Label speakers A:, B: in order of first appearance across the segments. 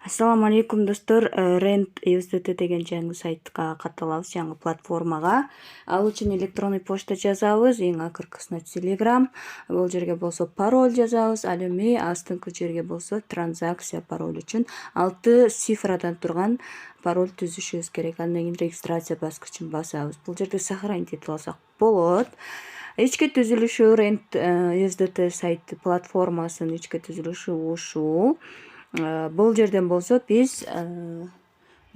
A: Assalamu alaikum достор. Rent USDT деген жаңы сайтка катталабыз, жаңы платформага. Ал үчүн электронный почта жазабыз, эң акыркысына Telegram. Бул жерге болсо пароль жазабыз, ал эми астыңкы жерге болсо транзакция пароль үчүн 6 цифрадан турган пароль түзүшүбүз керек. Андан кийин регистрация баскычын басабыз. Бул жерде сохранить этип алсак болот. Ички түзүлүшү Rent USDT сайты платформасынын ички түзүлүшү ушул. Бул жерден болсо биз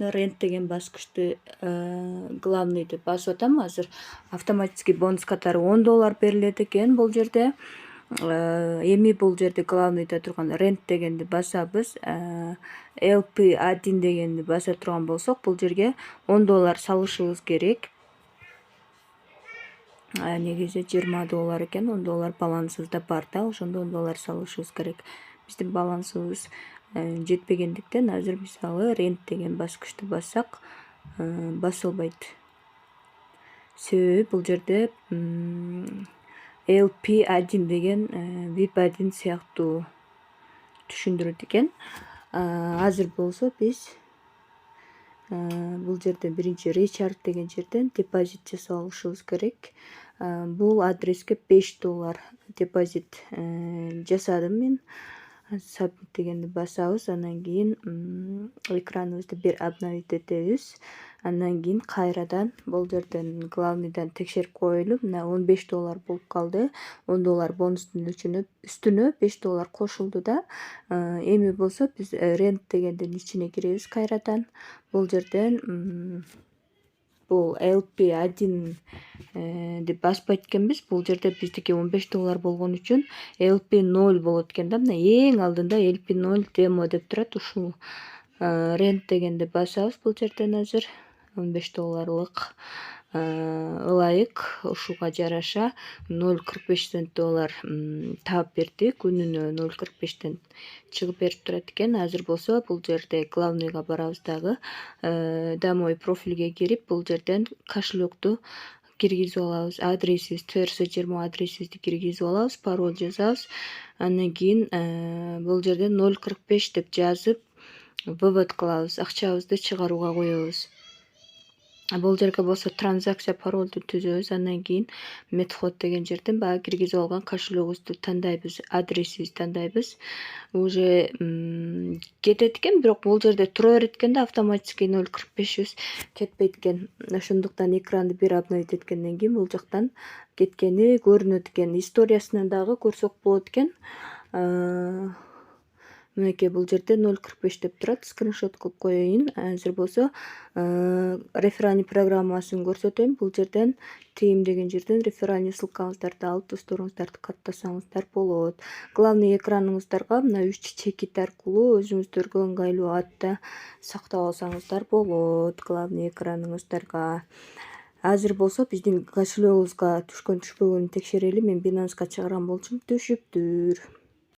A: Rent деген баскычты главныйды басып атам. Азыр автоматический бонус катары $10 берилет экен бул жерде. Эми бул жерде главныйда турган Rent дегенди басабыз. LP1 дегенди баса турган болсок, бул жерге $10 салышыбыз керек. Негизи $20 экен, $10 балансыбызда бар да, ошондо $10 салышыбыз керек. Биздин балансыбыз жетпегендиктен азыр мисалы Rent деген баскычты бассак басылбайт. Себеби бул жерде LP1 деген VIP1 сыяктуу түшүндүрөт экен. Азыр болсо биз бул жерде биринчи Recharge деген жерден депозит жасап алышыбыз керек. Бул адреске $5 депозит жасадым мен. Submit дегенди басабыз, андан кийин экраныбызды бир обновить этебиз. Андан кийин кайрадан бул жерден главныйдан текшерип коелу. Мына $15 болуп калды. $10 бонустун үстүнө $5 кошулду да. Эми болсо биз Rent дегендин ичине киребиз кайрадан. Бул жерден бул LP1 деп баспайт экенбиз. Бул жерде биздики $15 болгон үчүн LP0 болот экен да. Мына эң алдында LP0 demo деп турат. Ушул Rent дегенди басабыз бул жерден азыр $15 ылайык, ушуга жараша $0.45 таап берди. Күнүнө 0.45 чыгып берип турат экен. Азыр болсо бул жерде главныйга барабыз дагы. Домой профилге кирип, бул жерден кошелекту киргизип алабыз. Адресибиз TRC20 адресибизди киргизип алабыз, пароль жазабыз. Андан кийин бул жерден 0.45 деп жазып вывод кылабыз, акчабызды чыгарууга коебуз. Бул жерге болсо транзакция паролду түзөбүз. Андан кийин Method деген жерден баягы киргизип алган кошелегибизди тандайбыз, адресибизди тандайбыз. Уже кетет экен, бирок бул жерде тура берет экен да, автоматический 0.45 кетпейт экен. Ошондуктан экранды бир обновить эткенден кийин бул жактан кеткени көрүнөт экен. Историясынан дагы көрсөк болот экен. Мынакей бул жерде 0.45 деп турат. Скриншот кылып коеюн. Азыр болсо реферальный программасын көрсөтөйүн. Бул жерден Team деген жерден реферальный ссылкаңыздарды алып досторуңуздарды каттасаңыздар болот. Главный экраныңыздарга мына 3 чекит аркылуу өзүңүздөргө ыңгайлуу атта сактап алсаңыздар болот. Главный экраныңыздарга. Азыр болсо биздин кошелегибизга түшкөн түшпөгөнүн текшерели. Мен Binance'га чыгарган болчумун, түшүптүр.